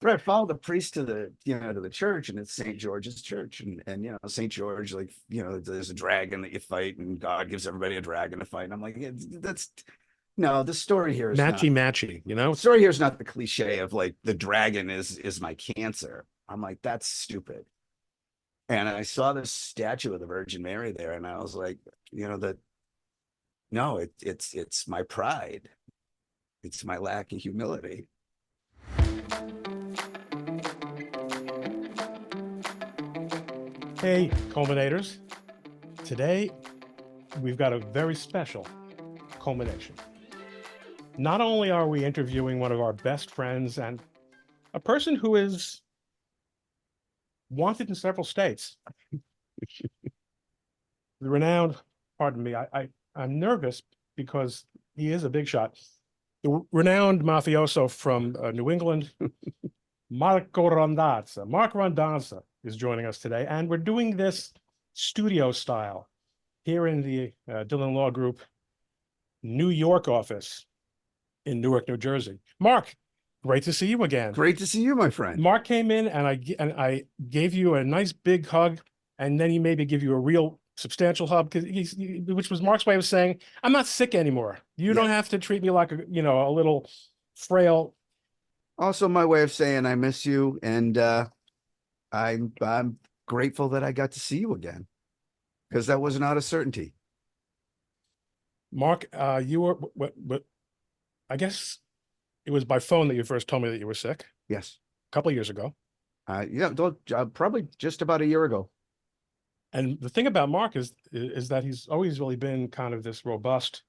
But I followed the priest to the church, and it's St. George's Church, and St. George, like, there's a dragon that you fight, and God gives everybody a dragon to fight. And I'm like, that's no, the story here is not. Matchy matchy, you know? The story here is not the cliche of like the dragon is my cancer. I'm like, that's stupid. And I saw this statue of the Virgin Mary there, and I was like, that no, it's my pride. It's my lack of humility. Hey, culminators. Today, we've got a very special culmination. Not only are we interviewing one of our best friends and a person who is wanted in several states, the renowned, pardon me, I'm nervous because he is a big shot. The renowned mafioso from New England, Marco Randazza. Marc Randazza is joining us today, and we're doing this studio style here in the Dillon Law Group New York office in Newark, New Jersey. Marc, great to see you again. Great to see you, my friend. Marc came in, and I gave you a nice big hug, and then he maybe give you a real substantial hug, which was Marc's way of saying, I'm not sick anymore. You don't have to treat me like a little frail. Also my way of saying I miss you, and I'm grateful that I got to see you again, because that was not a certainty. Marc, you were what I guess it was by phone that you first told me that you were sick. Yes. A couple of years ago. Yeah, probably just about a year ago. And the thing about Marc is that he's always really been kind of this robust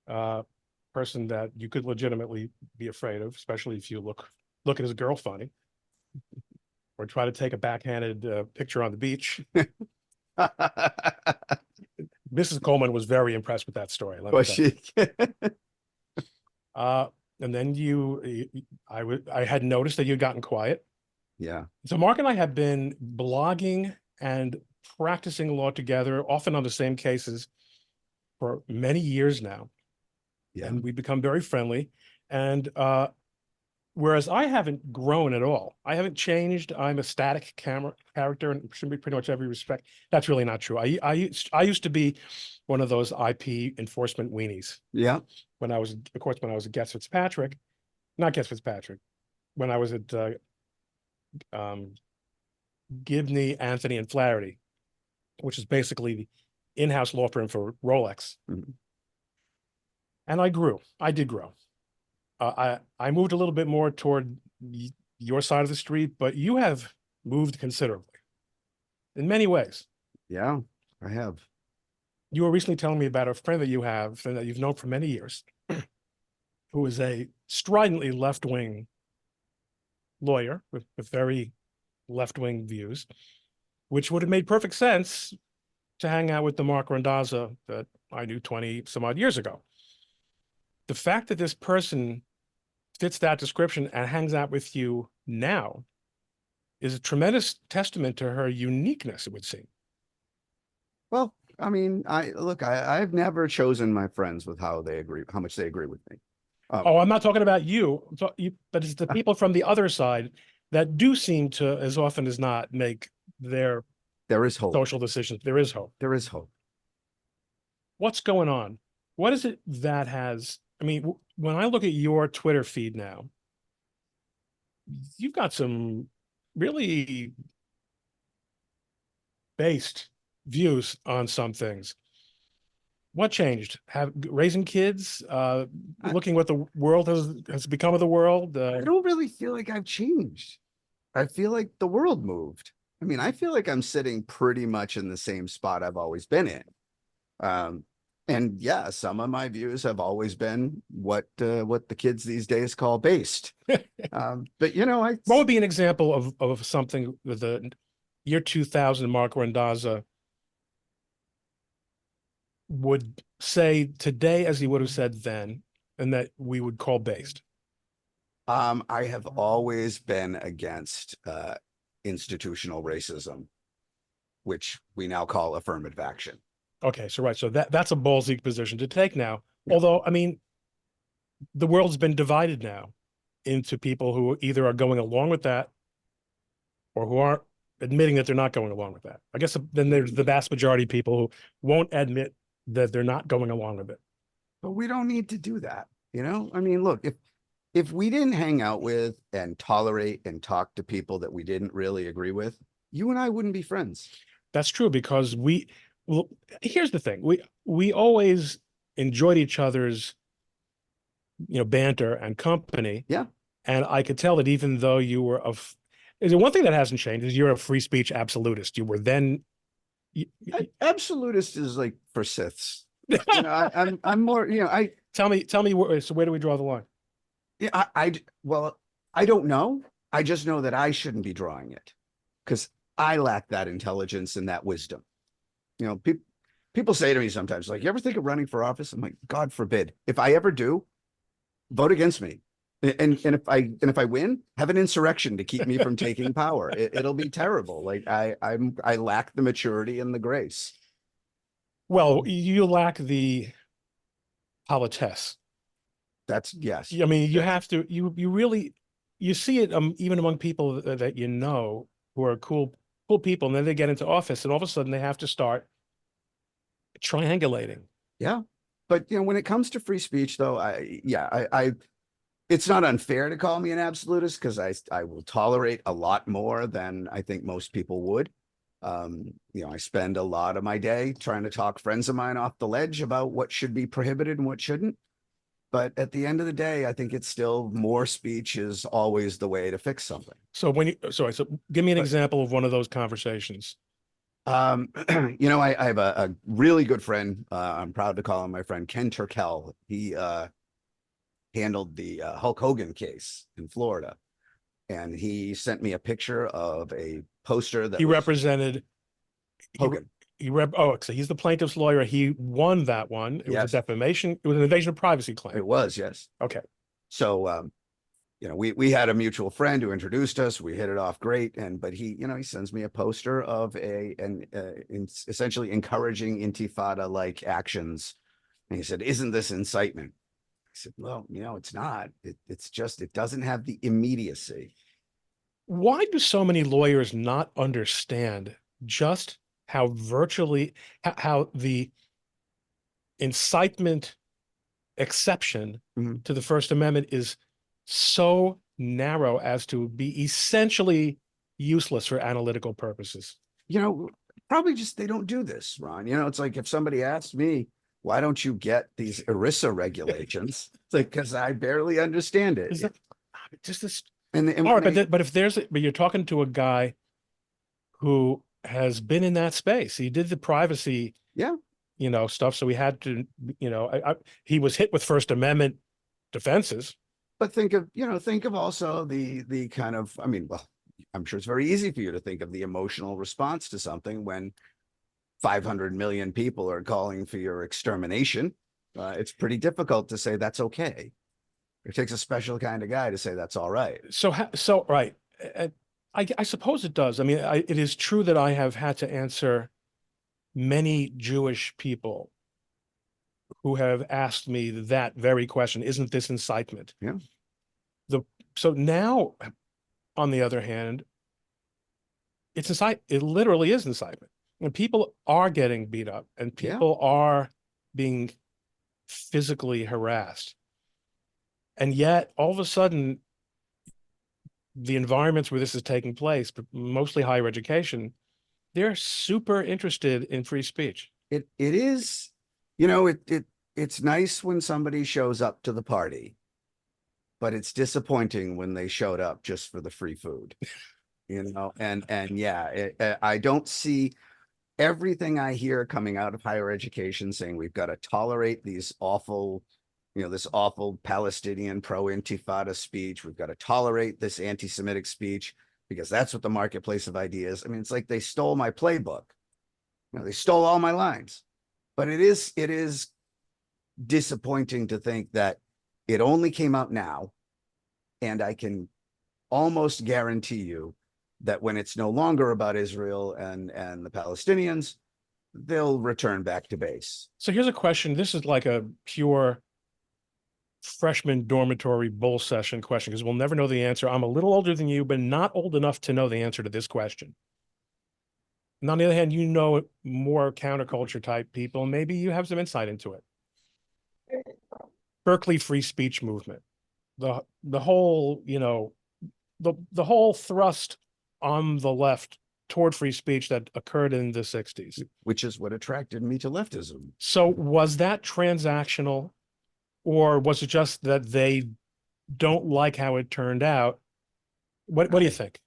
person that you could legitimately be afraid of, especially if you look at his girl funny or try to take a backhanded picture on the beach. Mrs. Coleman was very impressed with that story. Was she? And then I had noticed that you'd gotten quiet. Yeah. So Marc and I have been blogging and practicing law together, often on the same cases, for many years now. Yeah. And we've become very friendly. And whereas I haven't grown at all, I haven't changed. I'm a static character in pretty much every respect. That's really not true. I used to be one of those IP enforcement weenies. Yeah. When I was at Getz Fitzpatrick, not Getz Fitzpatrick, when I was at Gibney, Anthony, and Flaherty, which is basically the in-house law firm for Rolex. Mm-hmm. And I did grow. I moved a little bit more toward your side of the street, but you have moved considerably in many ways. Yeah, I have. You were recently telling me about a friend that you have and that you've known for many years, who is a stridently left-wing lawyer with very left-wing views, which would have made perfect sense to hang out with the Marc Randazza that I knew 20 some odd years ago. The fact that this person fits that description and hangs out with you now is a tremendous testament to her uniqueness, it would seem. Well, I mean, I've never chosen my friends with how much they agree with me. I'm not talking about you, but it's the people from the other side that do seem to, as often as not, make their there is hope. Social decisions. There is hope. There is hope. What's going on? What is it that has, I mean, when I look at your Twitter feed now, you've got some really based views on some things. What changed? Raising kids, looking what the world has become of the world? I don't really feel like I've changed. I feel like the world moved. I mean, I feel like I'm sitting pretty much in the same spot I've always been in. And yeah, some of my views have always been what the kids these days call based. But what would be an example of something with the year 2000 Marc Randazza would say today as he would have said then, and that we would call based? I have always been against institutional racism, which we now call affirmative action. Okay, so right, so that's a ballsy position to take now. Yeah. Although, I mean, the world's been divided now. into people who either are going along with that or who aren't admitting that they're not going along with that. I guess then there's the vast majority of people who won't admit that they're not going along with it. But we don't need to do that. I mean, look, if we didn't hang out with and tolerate and talk to people that we didn't really agree with, you and I wouldn't be friends. That's true because well, here's the thing. We always enjoyed each other's, banter and company. Yeah. And I could tell that even though you were is there one thing that hasn't changed is you're a free speech absolutist. You were then. Absolutist is like for Siths. I'm more, Tell me, so where do we draw the line? yeah, well, I don't know. I just know that I shouldn't be drawing it because I lack that intelligence and that wisdom. People say to me sometimes, like, you ever think of running for office? I'm like, God forbid. If I ever do, vote against me. And if I win, have an insurrection to keep me from taking power. It'll be terrible. Like I lack the maturity and the grace. Well, you lack the politesse. That's yes. I mean, you Yes. have to. You really you see it even among people that who are cool people, and then they get into office, and all of a sudden they have to start triangulating. Yeah. But when it comes to free speech, though, I it's not unfair to call me an absolutist because I will tolerate a lot more than I think most people would. I spend a lot of my day trying to talk friends of mine off the ledge about what should be prohibited and what shouldn't. But at the end of the day, I think it's still more speech is always the way to fix something. So so give me an But- example of one of those conversations. I have a really good friend. I'm proud to call him my friend, Ken Turkel. He handled the Hulk Hogan case in Florida. And he sent me a picture of a poster that He represented Hogan. So he's the plaintiff's lawyer. He won that one. It was a Yes. defamation. It was an invasion of privacy claim. It was, yes. Okay. So, we had a mutual friend who introduced us. We hit it off great. But he sends me a poster of essentially encouraging Intifada-like actions. And he said, "Isn't this incitement?" I said, "Well, it's not. It's just, it doesn't have the immediacy." Why do so many lawyers not understand just how how the incitement exception Mhm. to the First Amendment is so narrow as to be essentially useless for analytical purposes? Probably just they don't do this, Ron. It's like if somebody asked me, why don't you get these ERISA regulations? It's like, because I barely understand it. Is that just this? And All right, but if but you're talking to a guy who has been in that space. He did the privacy, Yeah. Stuff. So he had to, he was hit with First Amendment defenses. But think of also the kind of, I mean, well, I'm sure it's very easy for you to think of the emotional response to something when 500 million people are calling for your extermination. It's pretty difficult to say that's okay. It takes a special kind of guy to say that's all right. So right. I suppose it does. I mean, it is true that I have had to answer many Jewish people who have asked me that very question, isn't this incitement? Yeah. So now, on the other hand, it literally is incitement. And people are getting beat up and people are being physically harassed. And yet, all of a sudden, the environments where this is taking place, mostly higher education, they're super interested in free speech. It is, it's nice when somebody shows up to the party, but it's disappointing when they showed up just for the free food. And yeah, I don't see everything I hear coming out of higher education saying we've got to tolerate these awful, this awful Palestinian pro-Intifada speech. We've got to tolerate this anti-Semitic speech because that's what the marketplace of ideas. I mean, it's like they stole my playbook. They stole all my lines. But it is disappointing to think that it only came out now. And I can almost guarantee you that when it's no longer about Israel and the Palestinians, they'll return back to base. So here's a question. This is like a pure freshman dormitory bull session question, because we'll never know the answer. I'm a little older than you, but not old enough to know the answer to this question. And on the other hand, you know more counterculture type people, maybe you have some insight into it. Berkeley free speech movement, the whole, you know, the whole thrust on the left toward free speech that occurred in the 60s. Which is what attracted me to leftism. So was that transactional, or was it just that they don't like how it turned out? What do you think?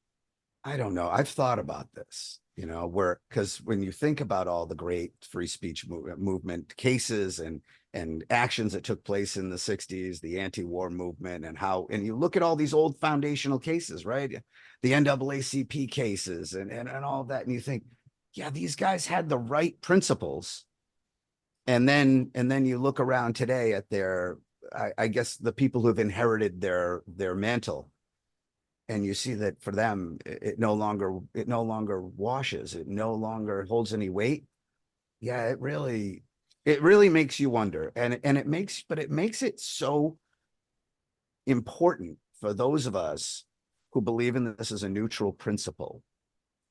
I don't know. I've thought about this, you know, because when you think about all the great free speech movement cases and actions that took place in the 60s, the anti-war movement, and you look at all these old foundational cases, right? The NAACP cases and all of that, and you think, yeah, these guys had the right principles. And then you look around today at I guess the people who've inherited their mantle, and you see that for them, it no longer washes, it no longer holds any weight. Yeah, it really makes you wonder. And it makes it so important for those of us who believe in this as a neutral principle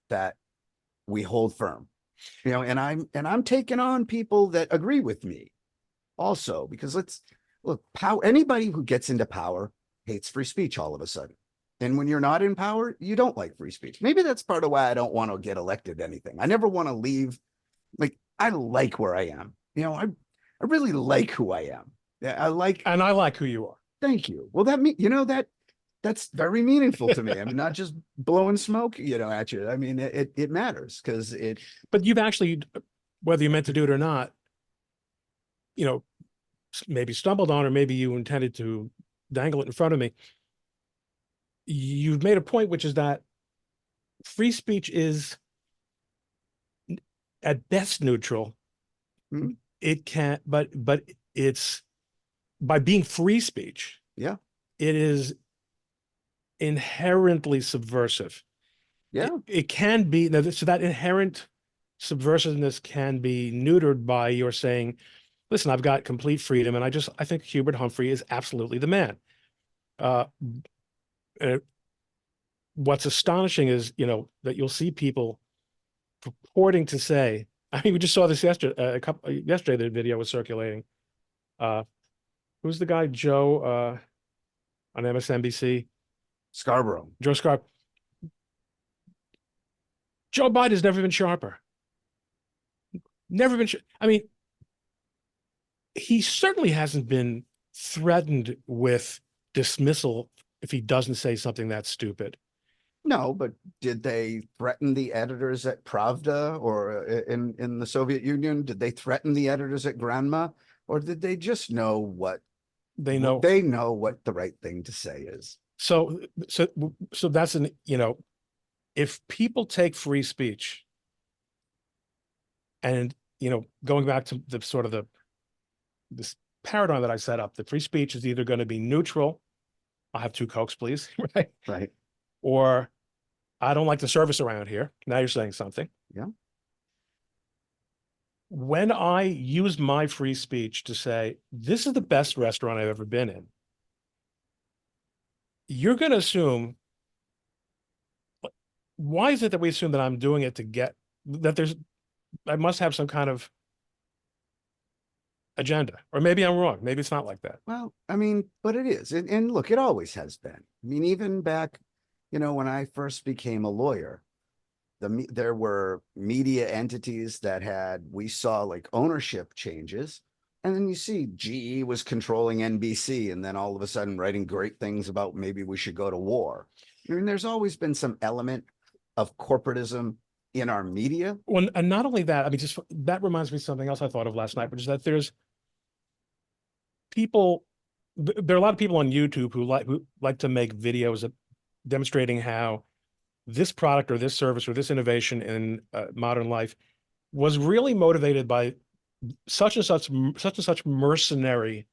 that we hold firm. You know, and I'm taking on people that agree with me also, because anybody who gets into power hates free speech all of a sudden. And when you're not in power, you don't like free speech. Maybe that's part of why I don't want to get elected to anything. I never want to leave. Like, I like where I am. You know, I really like who I am. Yeah, And I like who you are. Thank you. Well, that's very meaningful to me. I mean, not just blowing smoke, you know, at you. I mean, it matters because it. But you've actually, whether you meant to do it or not, you know, maybe stumbled on, or maybe you intended to dangle it in front of me. You've made a point, which is that free speech is at best neutral. Hmm. It can't, but it's, by being free speech, Yeah. it is inherently subversive. Yeah. It can be, so that inherent subversiveness can be neutered by your saying, listen, I've got complete freedom, and I think Hubert Humphrey is absolutely the man. Uh, what's astonishing is, you know, that you'll see people purporting to say, I mean, we just saw this yesterday, yesterday the video was circulating. Who's the guy, Joe, on MSNBC? Scarborough. Joe Scarborough. Joe Biden has never been sharper. Never been. I mean, he certainly hasn't been threatened with dismissal if he doesn't say something that's stupid. No, but did they threaten the editors at Pravda or in the Soviet Union? Did they threaten the editors at Granma, or did they just know what They know. they know what the right thing to say is? So that's you know, if people take free speech and, you know, going back to the sort of this paradigm that I set up, the free speech is either going to be neutral. I'll have 2 Cokes, please. Right. Right. Or I don't like the service around here. Now you're saying something. Yeah. When I use my free speech to say, this is the best restaurant I've ever been in, you're going to assume, why is it that we assume that I'm doing it to get, that I must have some kind of agenda, or maybe I'm wrong. Maybe it's not like that. Well, I mean, but it is. And look, it always has been. I mean, even back, you know, when I first became a lawyer, there were media entities that we saw like ownership changes. And then you see GE was controlling NBC, and then all of a sudden writing great things about maybe we should go to war. I mean, there's always been some element of corporatism in our media. Well, and not only that, I mean, just that reminds me of something else I thought of last night, which is that there are a lot of people on YouTube who like to make videos demonstrating how this product or this service or this innovation in modern life was really motivated by such and such mercenary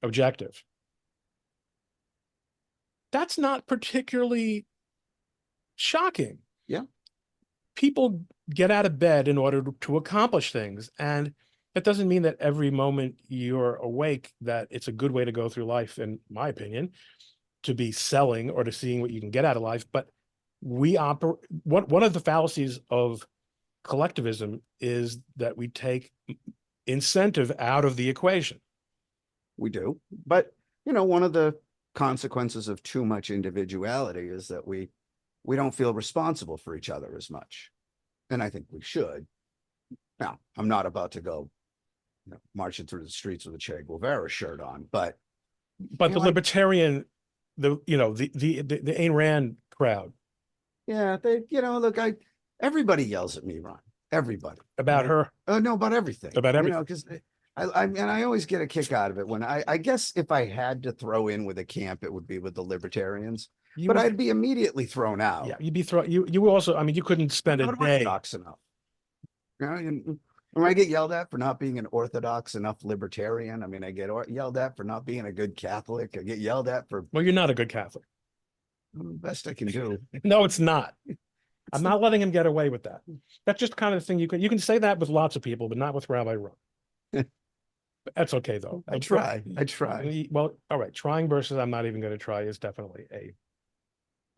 objective. That's not particularly shocking. Yeah. People get out of bed in order to accomplish things. And It doesn't mean that every moment you're awake, that it's a good way to go through life, in my opinion, to be selling or to seeing what you can get out of life. But we operate, one of the fallacies of collectivism is that we take incentive out of the equation. We do. But, one of the consequences of too much individuality is that we don't feel responsible for each other as much. And I think we should. Now, I'm not about to go marching through the streets with a Che Guevara shirt on, but the libertarian, the Ayn Rand crowd. Yeah, look, everybody yells at me, Ron. Everybody. About her? No, about everything. About everything. Because I always get a kick out of it when I guess if I had to throw in with a camp, it would be with the libertarians. But I'd be immediately thrown out. Yeah, you'd be thrown. You were also, you couldn't spend a day. Orthodox enough. When I get yelled at for not being an orthodox enough libertarian, I get yelled at for not being a good Catholic. I get yelled at for. Well, you're not a good Catholic. Best I can do. No, it's not. I'm not letting him get away with that. That's just kind of the thing you can say that with lots of people, but not with Rabbi Ron. That's okay though. I try. Well, all right. Trying versus I'm not even going to try is definitely a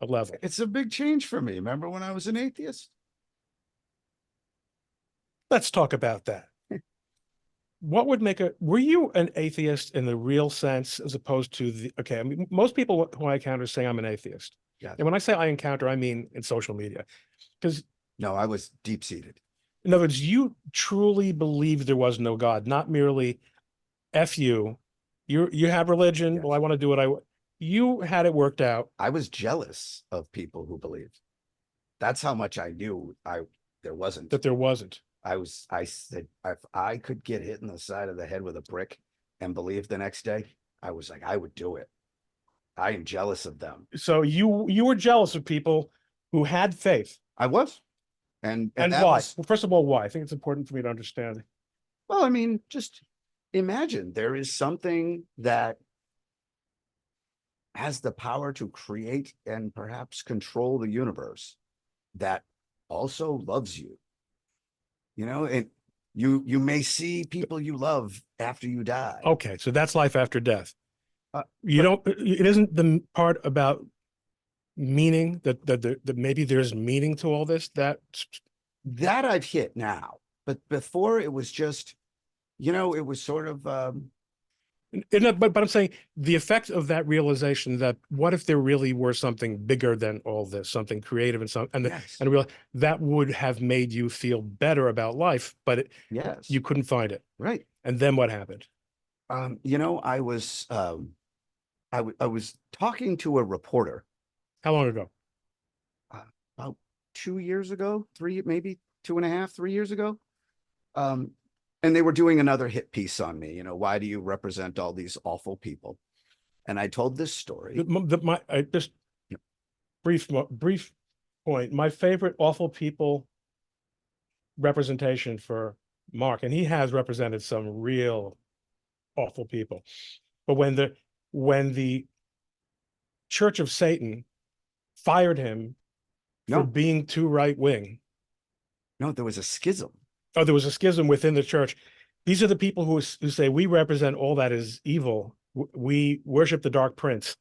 level. It's a big change for me. Remember when I was an atheist? Let's talk about that. What would were you an atheist in the real sense as opposed to most people who I encounter say I'm an atheist. Yeah. And when I say I encounter, I mean in social media. Because no, I was deep-seated. In other words, you truly believed there was no God, not merely F you. You have religion. Yes. Well, I want to do what you had it worked out. I was jealous of people who believed. That's how much I knew there wasn't. I said, if I could get hit in the side of the head with a brick and believe the next day, I was like, I would do it. I am jealous of them. So you were jealous of people who had faith. I was. And why? Well, first of all, why? I think it's important for me to understand. Well, just imagine there is something that has the power to create and perhaps control the universe that also loves you. And you may see people you love after you die. Okay, so that's life after death. It isn't the part about meaning that maybe there's meaning to all this that I've hit now, but before it was just, it was sort of. But I'm saying the effect of that realization that what if there really were something bigger than all this, something creative and that would have made you feel better about life, but you couldn't find it. Right. And then what happened? I was I was talking to a reporter. How long ago? About 2 years ago, maybe 2.5, 3 years ago. And they were doing another hit piece on me. Why do you represent all these awful people? And I told this story. Just brief point. My favorite awful people representation for Mark, and he has represented some real awful people. But when the Church of Satan fired him for being too right wing. No, there was a schism. Oh, there was a schism within the church. These are the people who say we represent all that is evil. We worship the dark prince.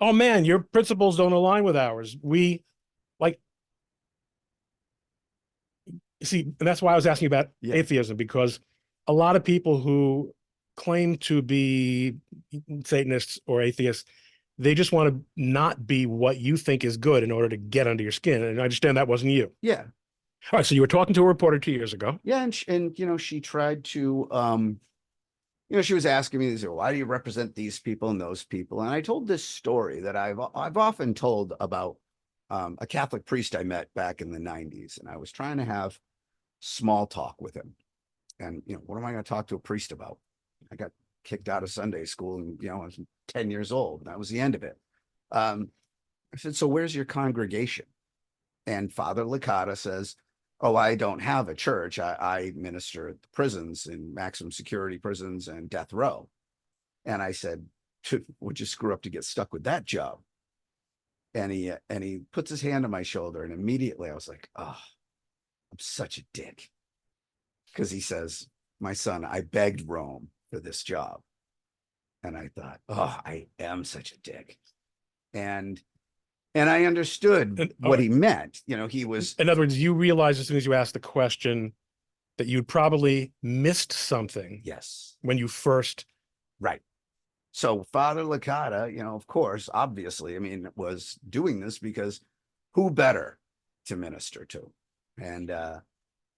Oh man, your principles don't align with ours. See, and that's why I was asking about atheism, because a lot of people who claim to be Satanists or atheists, they just want to not be what you think is good in order to get under your skin. And I understand that wasn't you. Yeah. All right, so you were talking to a reporter 2 years ago. Yeah, and she tried to, she was asking me, why do you represent these people and those people? And I told this story that I've often told about a Catholic priest I met back in the 90s, and I was trying to have small talk with him. And what am I going to talk to a priest about? I got kicked out of Sunday school, and I was 10 years old. And that was the end of it. I said, so where's your congregation? And Father Licata says, oh, I don't have a church. I minister at the prisons, in maximum security prisons and death row. And I said, would you screw up to get stuck with that job? And he puts his hand on my shoulder, and immediately I was like, oh, I'm such a dick. Because he says, my son, I begged Rome for this job. And I thought, oh, I am such a dick. And I understood And what he meant. You know, he was, in other words, you realized as soon as you asked the question that you'd probably missed something yes, when you first. right. So Father Licata, you know, of course, obviously, I mean, was doing this because who better to minister to? And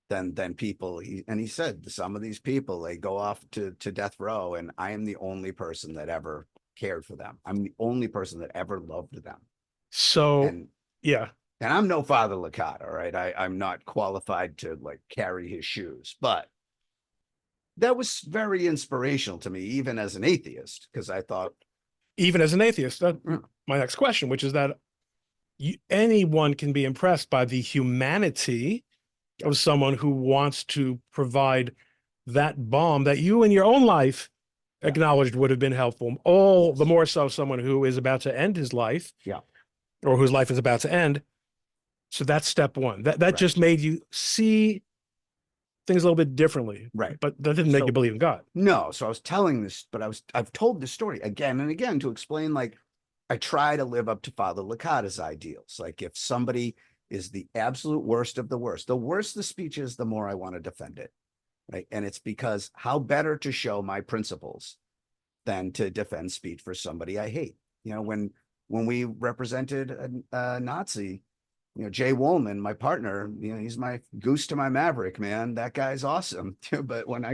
than people. He said some of these people, they go off to death row, and I am the only person that ever cared for them. I'm the only person that ever loved them. So, And yeah, I'm no Father Licata, right? I'm not qualified to like carry his shoes, but that was very inspirational to me, even as an atheist, because I thought, even as an atheist, that my next question, which is that anyone can be impressed by the humanity of someone who wants to provide that balm that you in your own life acknowledged would have been helpful. All the more so someone who is about to end his life, yeah, or whose life is about to end. So that's step one. That right. just made you see things a little bit differently, right? But that didn't make you believe in God. No, so I was telling this, but I've told this story again and again to explain, like, I try to live up to Father Licata's ideals. Like, if somebody is the absolute worst of the worse the speech is, the more I want to defend it. Right. And it's because how better to show my principles than to defend speech for somebody I hate. You know, when we represented a Nazi, you know, Jay Woolman, my partner, you know, he's my goose to my maverick, man. That guy's awesome. But when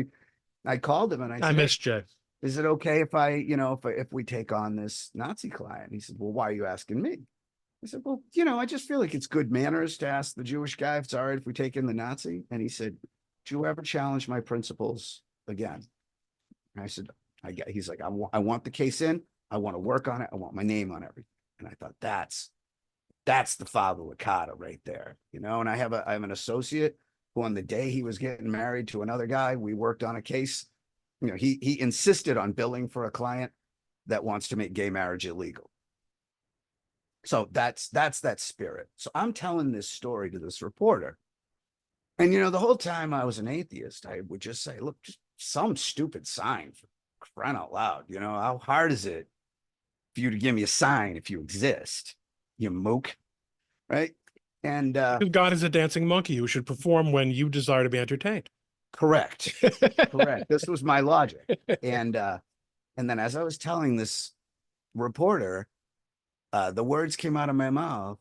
I called him and I I said, hey, miss Jay. is it okay if I, you know, if we take on this Nazi client? He said, well, why are you asking me? I said, well, you know, I just feel like it's good manners to ask the Jewish guy if it's all right if we take in the Nazi. And he said, do you ever challenge my principles again? And I said, he's like, I want the case in. I want to work on it. I want my name on everything. And I thought, that's the Father Licata right there, you know. And I have an associate who, on the day he was getting married to another guy, we worked on a case. You know, he insisted on billing for a client that wants to make gay marriage illegal. So that's that spirit. So I'm telling this story to this reporter. And, you know, the whole time I was an atheist, I would just say, look, just some stupid sign, for crying out loud. You know, how hard is it for you to give me a sign if you exist, you mook, right? And God is a dancing monkey who should perform when you desire to be entertained. correct, correct. This was my logic. And then as I was telling this reporter, the words came out of my mouth.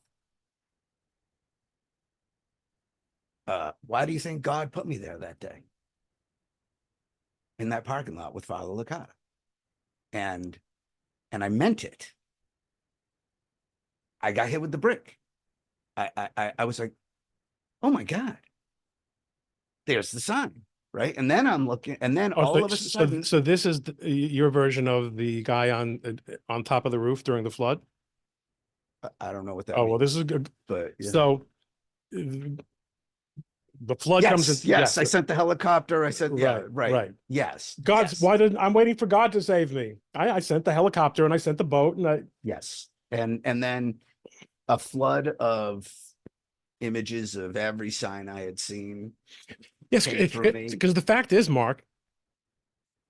Why do you think God put me there that day in that parking lot with Father Licata? And I meant it. I got hit with the brick. I was like, oh my God, there's the sign, right? And then I'm looking, and then all of a sudden, so this is your version of the guy on top of the roof during the flood. I don't know what that Oh means, well, this is good. but yeah. So the flood comes in. Yes, I sent the helicopter. I said, yeah, right, right. Yes, God's yes. why didn't I'm waiting for God to save me? I sent the helicopter and I sent the boat and I yes, and then a flood of images of every sign I had seen. yes, Me. because the fact is, Mark,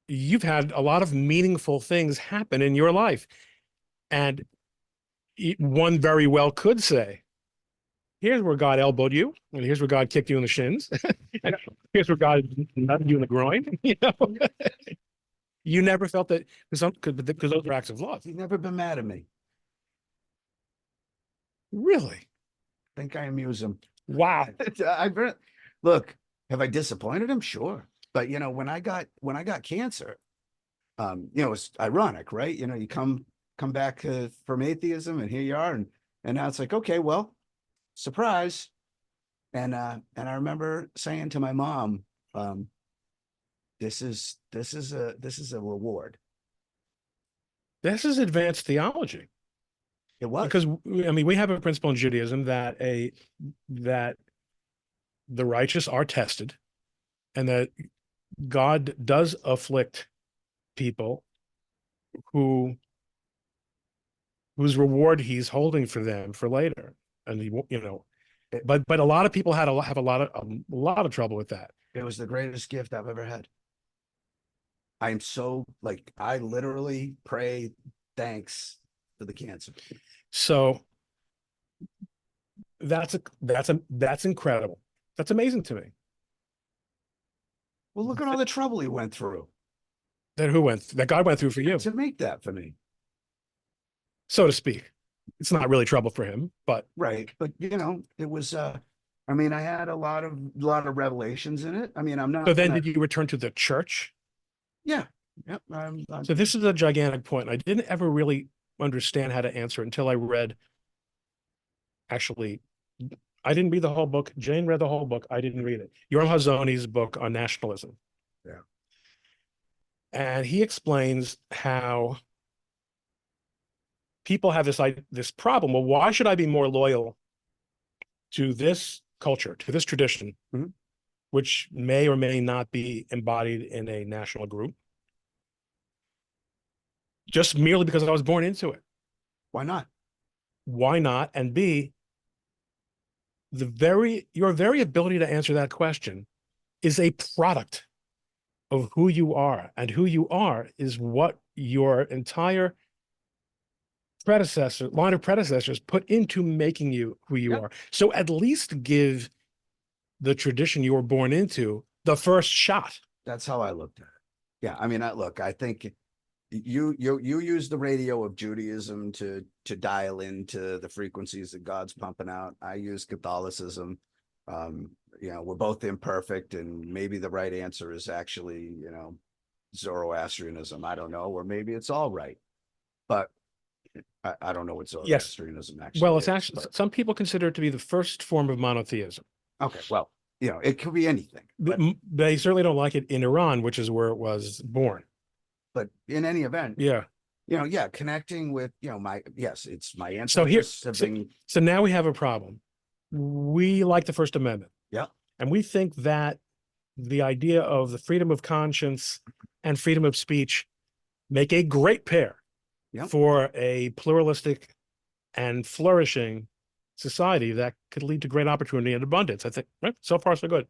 you've had a lot of meaningful things happen in your life, and one very well could say, here's where God elbowed you, and here's where God kicked you in the shins, and here's where God nutted you in the groin. You know, you never felt that because those are acts of love. He's never been mad at me. Really? I think I amuse him. Wow. Look, have I disappointed him? Sure. But you know, when I got cancer, you know, it's ironic, right? You know, you come back from atheism, and here you are, and now it's like, okay, well, surprise. And I remember saying to my mom, this is a reward. This is advanced theology. It was. Because I mean, we have a principle in Judaism that that the righteous are tested, and that God does afflict people whose reward he's holding for them for later. And you know, but a lot of people have a lot of trouble with that. It was the greatest gift I've ever had. I'm so like, I literally pray thanks to the cancer. So that's incredible. That's amazing to me. Well, look at all the trouble he went through That God went through for you, to make that for me. so to speak. It's not really trouble for him, but Right. But it was I mean, I had a lot of revelations in it. I mean, I'm so not then gonna. did you return to the church? Yeah. Yep. I'm So this is a gigantic point. I didn't ever really understand how to answer it until I read, actually, I didn't read the whole book. Jane read the whole book. I didn't read it. Yoram Hazony's book on nationalism. Yeah. And he explains how people have this problem. Well, why should I be more loyal to this culture, to this tradition, Mhm. which may or may not be embodied in a national group, just merely because I was born into it? Why not? Why not? And B, your very ability to answer that question is a product of who you are, and who you are is what your entire line of predecessors put into making you who you Yeah. are. So at least give the tradition you were born into the first shot. That's how I looked at it. Yeah. I mean, I think you use the radio of Judaism to dial into the frequencies that God's pumping out. I use Catholicism. We're both imperfect, and maybe the right answer is actually, Zoroastrianism. I don't know, or maybe it's all right, but I don't know what Yes. Zoroastrianism Well, actually it's is. actually, But some people consider it to be the first form of monotheism. okay, well, it could be anything. But They certainly don't like it in Iran, which is where it was born. in any event, Yeah. yeah, connecting with, it's my So here, ancestors have so, been. so now we have a problem. We like the First Amendment, Yeah. and we think that the idea of the freedom of conscience and freedom of speech make a great pair Yeah. for a pluralistic and flourishing society that could lead to great opportunity and abundance. I think, right? So far, so good.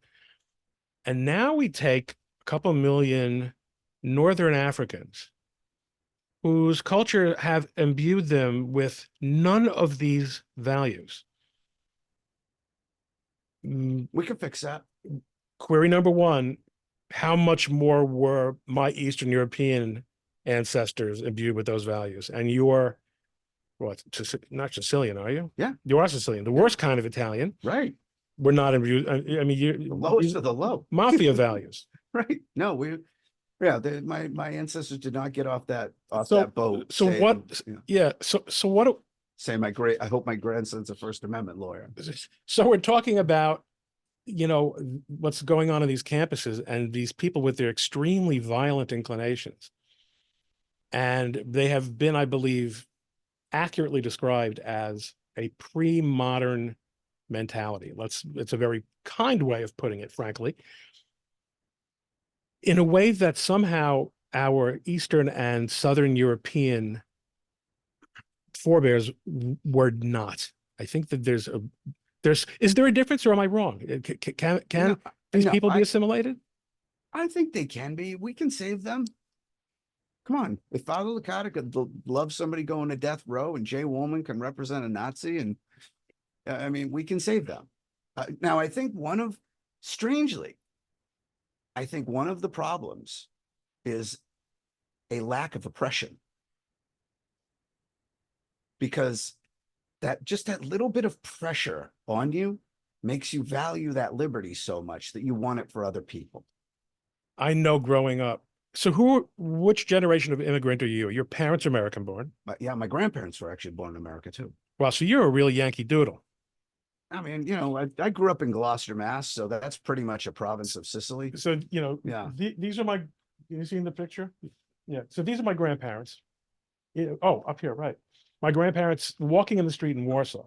And now we take a couple million Northern Africans whose culture have imbued them with none of these values. We can fix that. Query number one, how much more were my Eastern European ancestors imbued with those values? And you're what? Not Sicilian, are you? Yeah. You are Sicilian, the worst kind of Italian. Right. We're not imbued. I mean, The lowest of the low. Mafia values. Right. No, my ancestors did not get off that boat So saying, what? Yeah. So what? say I hope my grandson's a First Amendment lawyer. So we're talking about, what's going on in these campuses and these people with their extremely violent inclinations. And they have been, I believe, accurately described as a pre-modern mentality. It's a very kind way of putting it, frankly, in a way that somehow our Eastern and Southern European forebears were not. I think that is there a difference, or am I wrong? Can these No, people be assimilated? I think they can be. We can save them. Come on. If Father Licata could love somebody going to death row, and Jay Woolman can represent a Nazi, and I mean, we can save them. Now, strangely, I think one of the problems is a lack of oppression, because that little bit of pressure on you makes you value that liberty so much that you want it for other people. I know growing up. So which generation of immigrant are you? Your parents are American born. But yeah, my grandparents were actually born in America too. Well, so you're a real Yankee Doodle. I mean, I grew up in Gloucester, Mass, so that's pretty much a province of Sicily. So, Yeah. these are you see in the picture? Yeah. So these are my grandparents. Yeah, oh, up here, right. My grandparents walking in the street in Warsaw,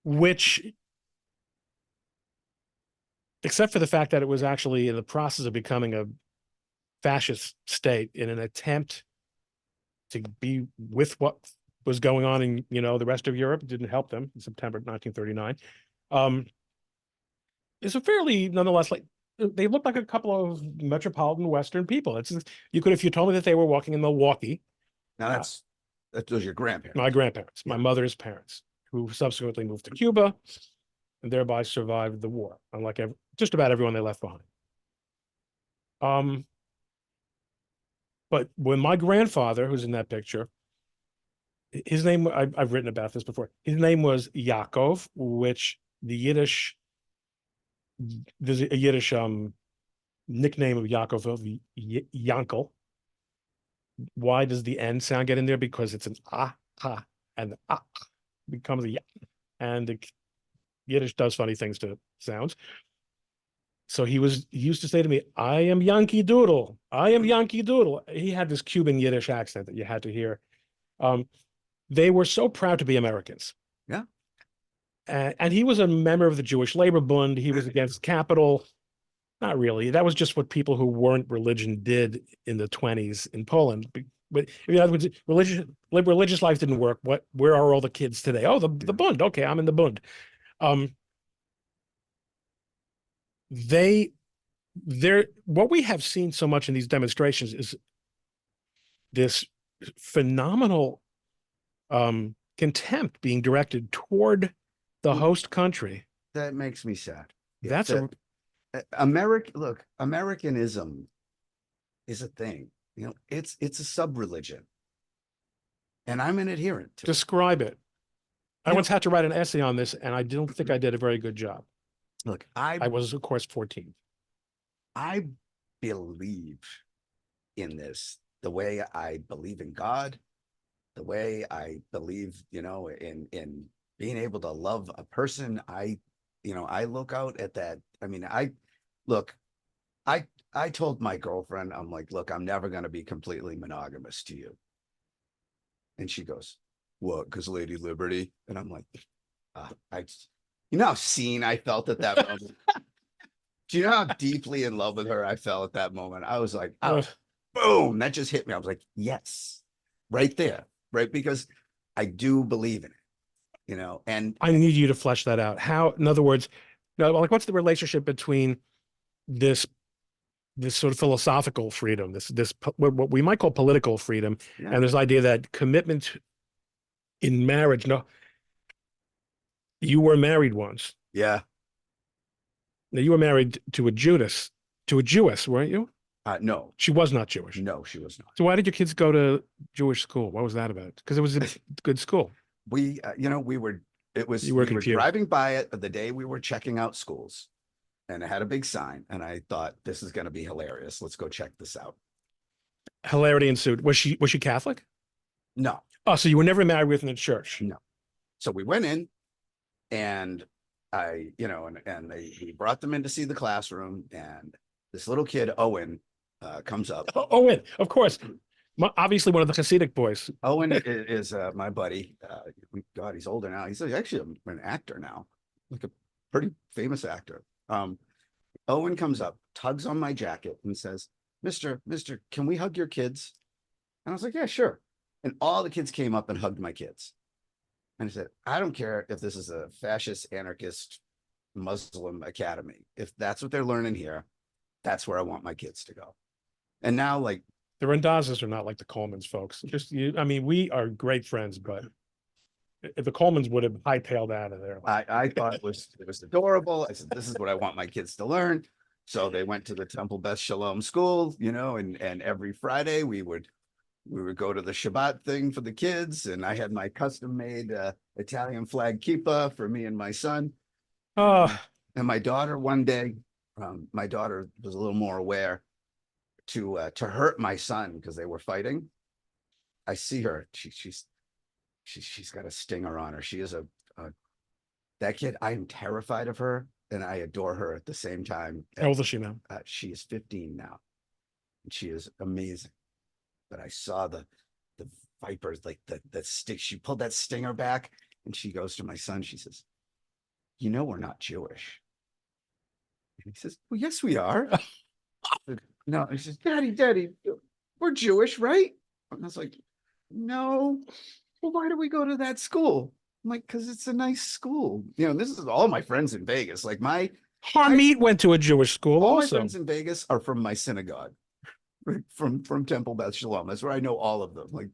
which, except for the fact that it was actually in the process of becoming a fascist state in an attempt to be with what was going on in, the rest of Europe, it didn't help them in September 1939. It's a fairly, nonetheless, like they looked like a couple of metropolitan Western people. You could, if you told me that they were walking in Milwaukee, Now that those are your grandparents. my grandparents, my Yeah. mother's parents, who subsequently moved to Cuba and thereby survived the war, unlike just about everyone they left behind. But when my grandfather, who's in that picture, his name, I've written about this before. His name was Yaakov, which there's a Yiddish nickname of Yaakov of Yankel. Why does the N sound get in there? Because it's an ha, and the becomes a ya, and the Yiddish does funny things to sounds. So he used to say to me, "I am Yankee Doodle. I am Yankee Doodle." He had this Cuban Yiddish accent that you had to hear. They were so proud to be Americans. Yeah. And he was a member of the Jewish Labor Bund. He was against capital. Not really. That was just what people who weren't religion did in the 20s in Poland. But in other words, religious life didn't work. Where are all the kids today? Oh, the Bund. Okay, I'm in the Bund. What we have seen so much in these demonstrations is this phenomenal contempt being directed toward the host country. That makes me sad. That's Americanism is a thing. You know, it's a sub-religion. And I'm an adherent to it. Describe it. I once had to write an essay on this, and I don't think I did a very good job. Look, I was, of course, 14. I believe in this the way I believe in God, the way I believe, in being able to love a person. I look out at that. I mean, I told my girlfriend, I'm like, look, I'm never going to be completely monogamous to you. And she goes, what? Because Lady Liberty? And I'm like, how seen I felt at that moment? Do you know how deeply in love with her I felt at that moment? I was like, oh, boom, that just hit me. I was like, yes, right there, right? Because I do believe in it, and I need you to flesh that out. How, in other words, like what's the relationship between this sort of philosophical freedom, this what we might call political freedom, and this idea that commitment in marriage? No, you were married once. Yeah. Now you were married to a Jewess, weren't you? No, she was not Jewish. No, she was not. So why did your kids go to Jewish school? What was that about? Because it was a good school. We were driving by it the day we were checking out schools, and it had a big sign, and I thought, this is going to be hilarious. Let's go check this out. Hilarity ensued. Was she Catholic? No. Oh, so you were never married within the church? No. So we went in, and he brought them in to see the classroom, and this little kid, Owen, comes up. Owen, of course. Obviously one of the Hasidic boys. Owen is my buddy. God, he's older now. He's actually an actor now, like a pretty famous actor. Owen comes up, tugs on my jacket, and says, Mister, can we hug your kids? And I was like, yeah, sure. And all the kids came up and hugged my kids. And I said, I don't care if this is a fascist, anarchist, Muslim academy. If that's what they're learning here, that's where I want my kids to go. And now, like, the Randazzas are not like the Colemans folks. We are great friends, but if the Colemans would have hightailed out of there. I thought it was adorable. I said, this is what I want my kids to learn. So they went to the Temple Beth Shalom school, and every Friday we would go to the Shabbat thing for the kids. And I had my custom made Italian flag kippah for me and my son. And my daughter, one day, my daughter was a little more aware to hurt my son because they were fighting. I see her. She's got a stinger on her. She is that kid. I am terrified of her and I adore her at the same time. How old is she now? She is 15 now, and she is amazing. But I saw the vipers, like the stick. She pulled that stinger back, and she goes to my son. She says, we're not Jewish. And he says, well, yes, we are. No, he says, Daddy, we're Jewish, right? And I was like, no. Well, why do we go to that school? I'm like, because it's a nice school. This is all my friends in Vegas. Like my Harmeet went to a Jewish school All my also. friends in Vegas are from my synagogue, from Temple Beth Shalom. That's where I know all of them. Like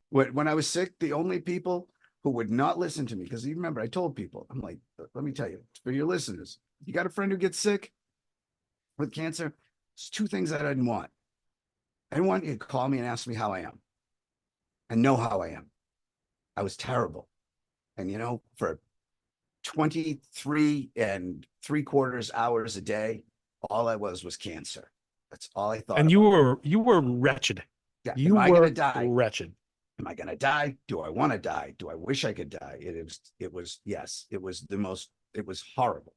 when I was sick, the only people who would not listen to me, because you remember I told people, I'm like, let me tell you, for your listeners, you got a friend who gets sick with cancer, it's two things that I didn't want. I didn't want you to call me and ask me how I am and know how I am. I was terrible. And for 23 and 3/4 hours a day, all I was cancer. That's all I thought And about. you were wretched. Yeah. You Am I going to were die? wretched. Am I going to die? Do I want to die? Do I wish I could die? Yes, it was it was horrible.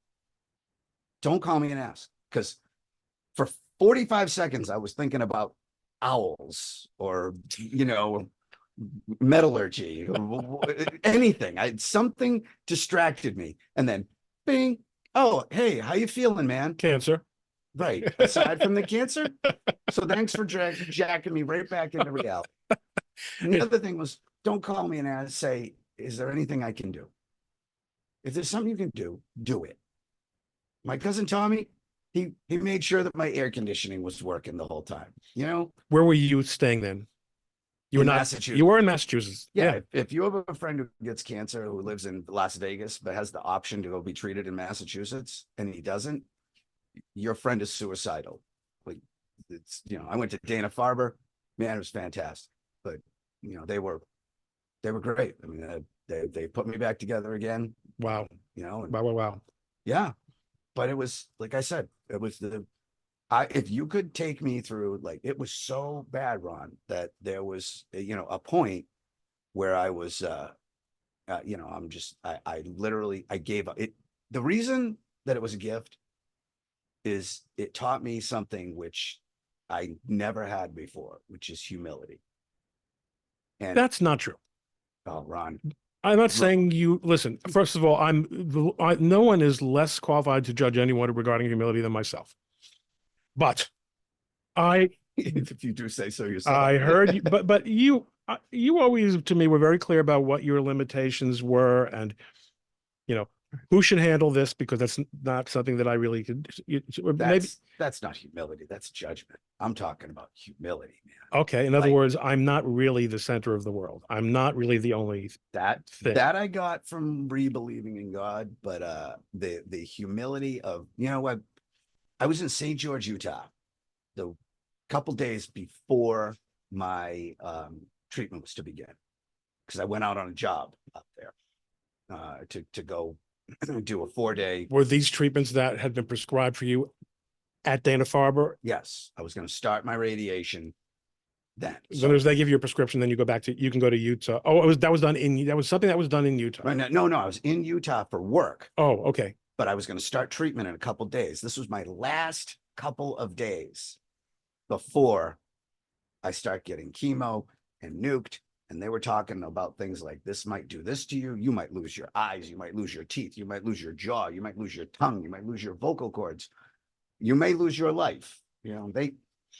Don't call me and ask, because for 45 seconds, I was thinking about owls or, metallurgy, anything. Something distracted me. And then bing. Oh, hey, how you feeling, man? Cancer. Right. Aside from the cancer. So thanks for jacking me right back into reality. And the other thing was, don't call me and say, is there anything I can do? If there's something you can do, do it. My cousin Tommy, he made sure that my air conditioning was working the whole time. Where were you staying then? You were In not. Massachusetts. You were in Massachusetts. Yeah. If you have a friend who gets cancer who lives in Las Vegas but has the option to go be treated in Massachusetts and he doesn't, your friend is suicidal. Like I went to Dana-Farber, man, it was fantastic. But they were great. I mean, they put me back together again. Wow. And, Wow. yeah. But it was, like I said, it was if you could take me through, like, it was so bad, Ron, that there was, a point where I was, I literally, I gave up. The reason that it was a gift is it taught me something which I never had before, which is humility. And That's not true. oh, Ron, I'm not saying you listen. First of all, no one is less qualified to judge anyone regarding humility than myself. But I if you do say so yourself, I heard you, but you always to me were very clear about what your limitations were, and who should handle this, because that's not something that I really could. Maybe that's not humility. That's judgment. I'm talking about humility, man. okay. In other words, I'm not really the center of the world. I'm not really the only thing. That I got from re-believing in God, but the humility of what I was in St. George, Utah, the couple days before my treatment was to begin, because I went out on a job up there to go do a 4-day. Were these treatments that had been prescribed for you at Dana-Farber? Yes, I was going to start my radiation then. So as they give you a prescription, then you can go to Utah. Oh, that was something that was done in Utah. Right, no, I was in Utah for work. Oh, okay. But I was going to start treatment in a couple days. This was my last couple of days before I start getting chemo and nuked. And they were talking about things like, this might do this to you. You might lose your eyes. You might lose your teeth. You might lose your jaw. You might lose your tongue. You might lose your vocal cords. You may lose your life. They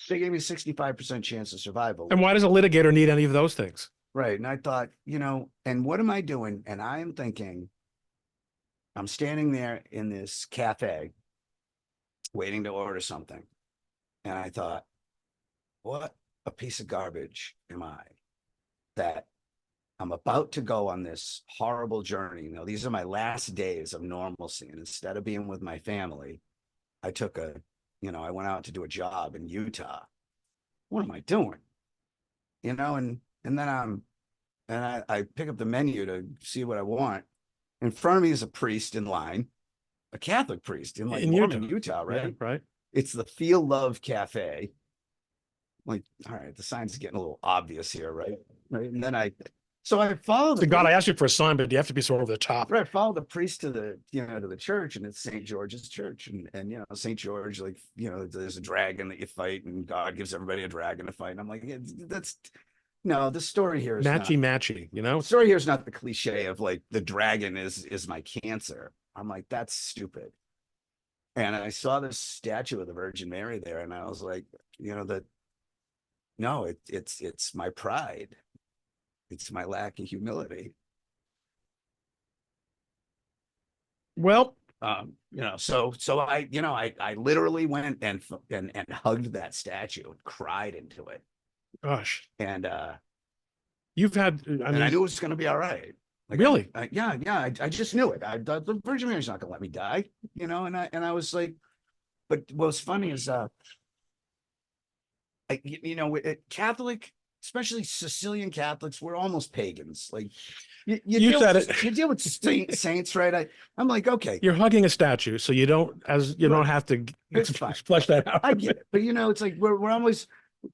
gave me a 65% chance of survival. And why does a litigator need any of those things? Right. And I thought, and what am I doing? And I am thinking, I'm standing there in this cafe waiting to order something. And I thought, what a piece of garbage am I, that I'm about to go on this horrible journey. These are my last days of normalcy. And instead of being with my family, I took I went out to do a job in Utah. What am I doing? And then I pick up the menu to see what I want. In front of me is a priest in line, a Catholic priest in Mormon, Utah, right? Yeah, right. It's the Feel Love Cafe. All right, the sign's getting a little obvious here, right? And then I follow the God, I asked you for a sign, but you have to be sort of the top. Right, I follow the priest to the church, and it's St. George's church, and St. George, there's a dragon that you fight, and God gives everybody a dragon to fight. And I'm like, no, the story here is matchy. The story here is not the cliche of the dragon is my cancer. I'm like, that's stupid. And I saw this statue of the Virgin Mary there, and I was like, no, it's my pride. It's my lack of humility. Well, So I literally went and hugged that statue and cried into it. Gosh, And you've had, I and I mean, knew it was going to be all right. Like really, I just knew it. The Virgin Mary's not going to let me die, and I was like, but what was funny is Catholic, especially Sicilian Catholics, we're almost pagans. Like you said it. you deal with saints, right? I'm like, okay, You're hugging a statue, so you don't, as you don't right, have to it's fine. flesh that out. I get it, but it's like we're always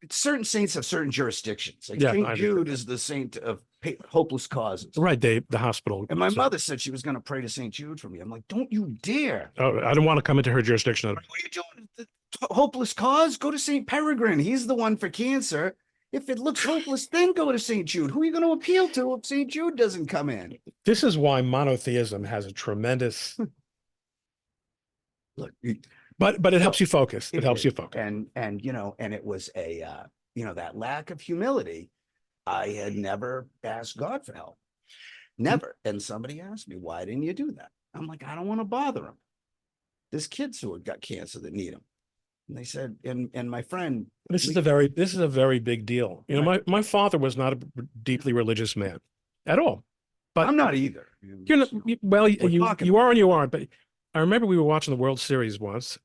certain saints have certain jurisdictions. Like Yeah, Saint I Jude understand. is the saint of hopeless causes. Right, Dave, the hospital. And my So, mother said she was going to pray to Saint Jude for me. I'm like, don't you dare! oh, I don't want to come into her jurisdiction. What are you doing? The hopeless cause? Go to Saint Peregrine. He's the one for cancer. If it looks hopeless, then go to Saint Jude. Who are you going to appeal to if Saint Jude doesn't come in? This is why monotheism has a tremendous, Look, but it so helps you focus. It helps you focus. and it was that lack of humility. I had never asked God for help, never. And somebody asked me, "Why didn't you do that?" I'm like, "I don't want to bother him. There's kids who have got cancer that need him." And they said, and my friend, This is a very big deal. You know, right. my father was not a deeply religious man at all. But I'm not either. you're not, well, We're talking you are about and you aren't. But I remember we were watching the World Series once.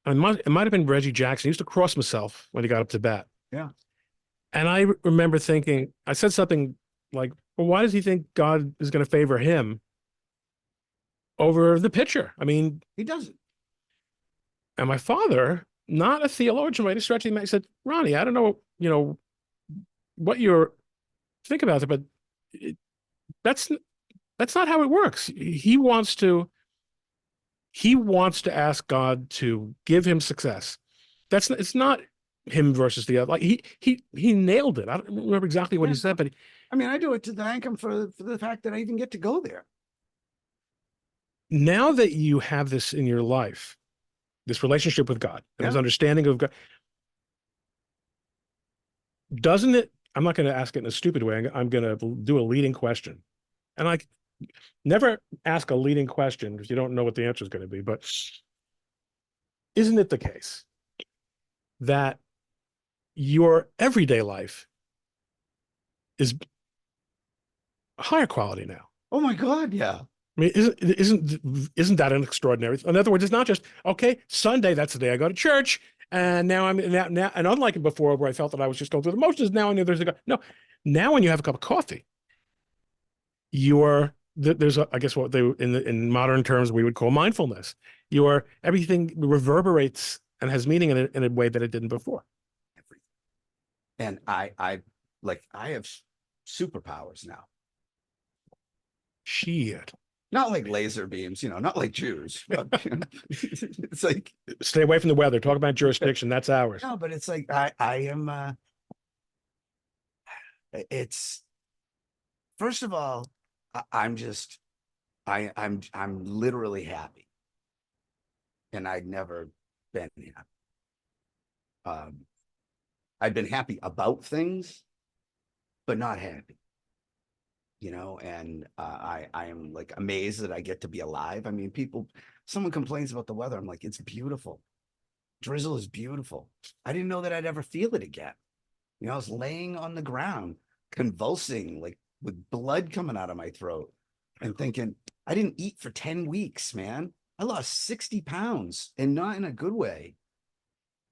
And it might have been Reggie Jackson. He used to cross himself when he got up to bat. yeah. And I remember thinking, I said something like, well, why does he think God is going to favor him over the pitcher? I mean, He doesn't. and my father, not a theologian by any stretch of the imagination, said, Ronnie, I don't know, what you're think about it, but that's not how it works. He wants to ask God to give him success. It's not him versus the other. Like he nailed it. I don't remember exactly what he said, but I mean, I do it to thank him for the fact that I even get to go there. now that you have this in your life, this relationship with God, and this understanding of God, doesn't it? I'm not going to ask it in a stupid way. I'm going to do a leading question, and I never ask a leading question because you don't know what the answer is going to be. But isn't it the case that your everyday life is higher quality now? Oh my God, yeah. I mean, isn't that an extraordinary? In other words, it's not just okay. Sunday, that's the day I go to church, and now now. And unlike before, where I felt that I was just going through the motions, now I know there's no. Now, when you have a cup of coffee, there's I guess what they in modern terms we would call mindfulness. Everything reverberates and has meaning in a way that it didn't before. And I have superpowers now. Shit. Not like laser beams, not like Jews. But, it's like Stay away from the weather. Talk about jurisdiction. That's ours. no, but it's like I am. It's first of all, I'm just I'm literally happy, and I'd never been happy. I've been happy about things, but not happy. And I am like amazed that I get to be alive. I mean, someone complains about the weather. I'm like, it's beautiful. Drizzle is beautiful. I didn't know that I'd ever feel it again. I was laying on the ground, convulsing, like with blood coming out of my throat, and thinking, I didn't eat for 10 weeks, man. I lost 60 pounds, and not in a good way.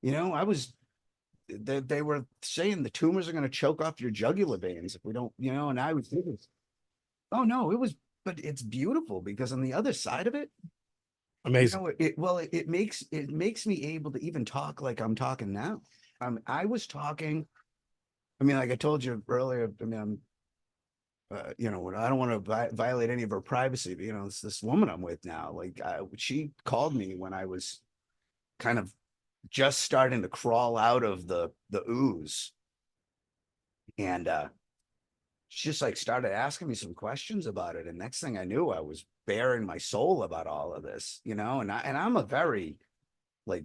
They were saying the tumors are going to choke off your jugular veins if we don't, and I was thinking, oh no, but it's beautiful because on the other side of it, Amazing. it makes me able to even talk like I'm talking now. I was talking, I mean, like I told you earlier, I mean, I don't want to violate any of her privacy, but it's this woman I'm with now. Like she called me when I was kind of just starting to crawl out of the ooze, and she just like started asking me some questions about it, and next thing I knew, I was bearing my soul about all of this, and I'm a very like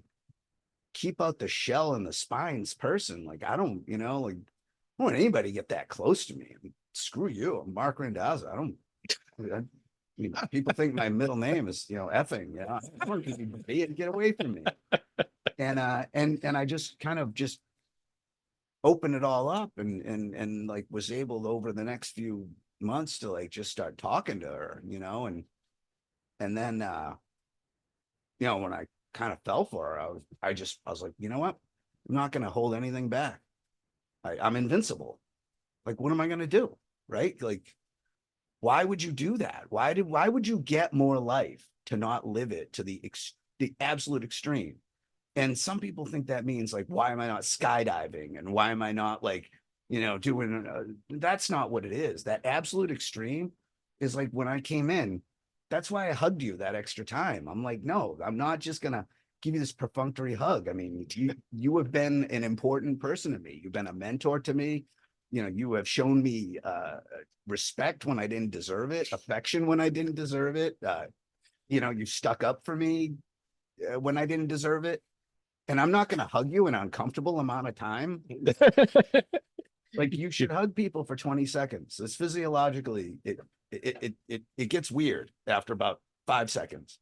keep out the shell and the spines person. Like I don't want anybody to get that close to me. I mean, screw you, I'm Marc Randazza. mean, people think my middle name is, effing, I want to be and get away from me. And I just kind of just opened it all up and like was able over the next few months to like just start talking to her, and then when I kind of fell for her, I was like, you know what? I'm not gonna hold anything back. I'm invincible. Like, what am I gonna do? Right? Like, why would you do that? Why would you get more life to not live it to the absolute extreme? And some people think that means like, why am I not skydiving? And why am I not like, doing, that's not what it is. That absolute extreme is like when I came in, that's why I hugged you that extra time. I'm like, no, I'm not just going to give you this perfunctory hug. I mean, you have been an important person to me. You've been a mentor to me. You have shown me respect when I didn't deserve it, affection when I didn't deserve it. You stuck up for me when I didn't deserve it. And I'm not going to hug you an uncomfortable amount of time. Like, you should hug people for 20 seconds. It's physiologically, it gets weird after about 5 seconds.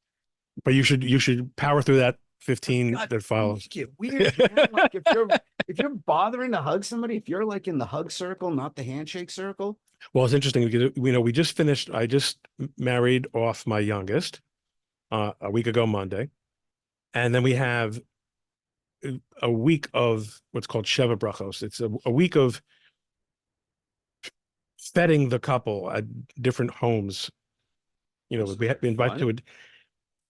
But you should power through that 15 God, that follows. Get weird, man. Like, if you're bothering to hug somebody, if you're like in the hug circle, not the handshake circle. Well, it's interesting because we just finished. I just married off my youngest a week ago Monday, and then we have a week of what's called Sheva Brachos. It's a week of feting the couple at different homes. We invite to it,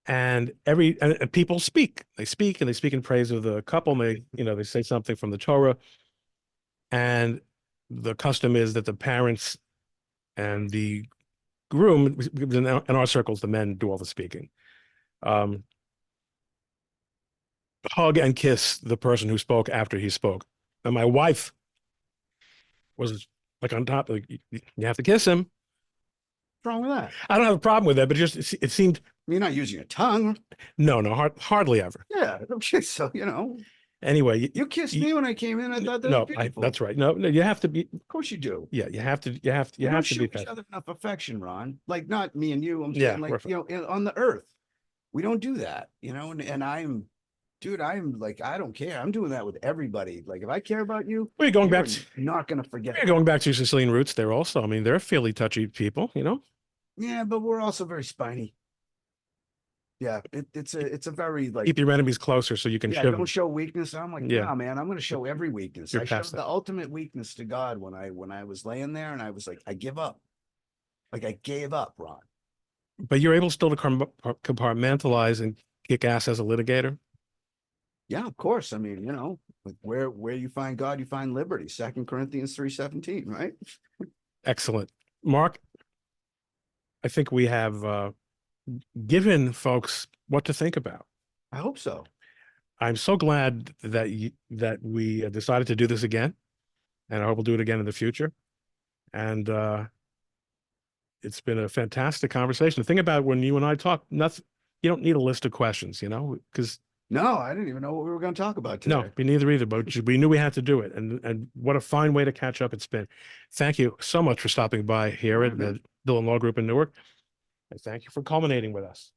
and and people speak. They speak and they speak in praise of the couple. And they say something from the Torah, and the custom is that the parents and the groom, in our circles, the men do all the speaking. Hug and kiss the person who spoke after he spoke. And my wife was like on top, like, you have to kiss him. What's wrong with that? I don't have a problem with that, but it seemed. You're not using your tongue. No, hardly ever. Yeah. Okay. So, Anyway, you kissed me when I came in. I thought that was beautiful. That's right. No, you have to be. Of course you do. Yeah, you have to be. Show each other enough affection, Ron. Like, not me and you. I'm saying, like, on the earth, we don't do that. And dude, I'm like, I don't care. I'm doing that with everybody. Like, if I care about you, we're going back. Not going to forget. We're going back to Sicilian roots. There also. I mean, they're fairly touchy people. Yeah, but we're also very spiny. Yeah, it's a very like, keep your enemies closer so you can. Don't show weakness. I'm like, yeah, man, I'm going to show every weakness. I showed the ultimate weakness to God when I was laying there, and I was like, I give up. Like, I gave up, Ron. But you're able still to compartmentalize and kick ass as a litigator. Yeah, of course. I mean, like, where you find God, you find liberty. 2 Corinthians 3:17, right? Excellent, Mark. I think we have given folks what to think about. I hope so. I'm so glad that we decided to do this again, and I hope we'll do it again in the future. And it's been a fantastic conversation. The thing about when you and I talk, you don't need a list of questions, because. No, I didn't even know what we were going to talk about today. No, me neither either, but we knew we had to do it. And what a fine way to catch up it's been. Thank you so much for stopping by here at the Dillon Law Group in Newark. And thank you for culminating with us.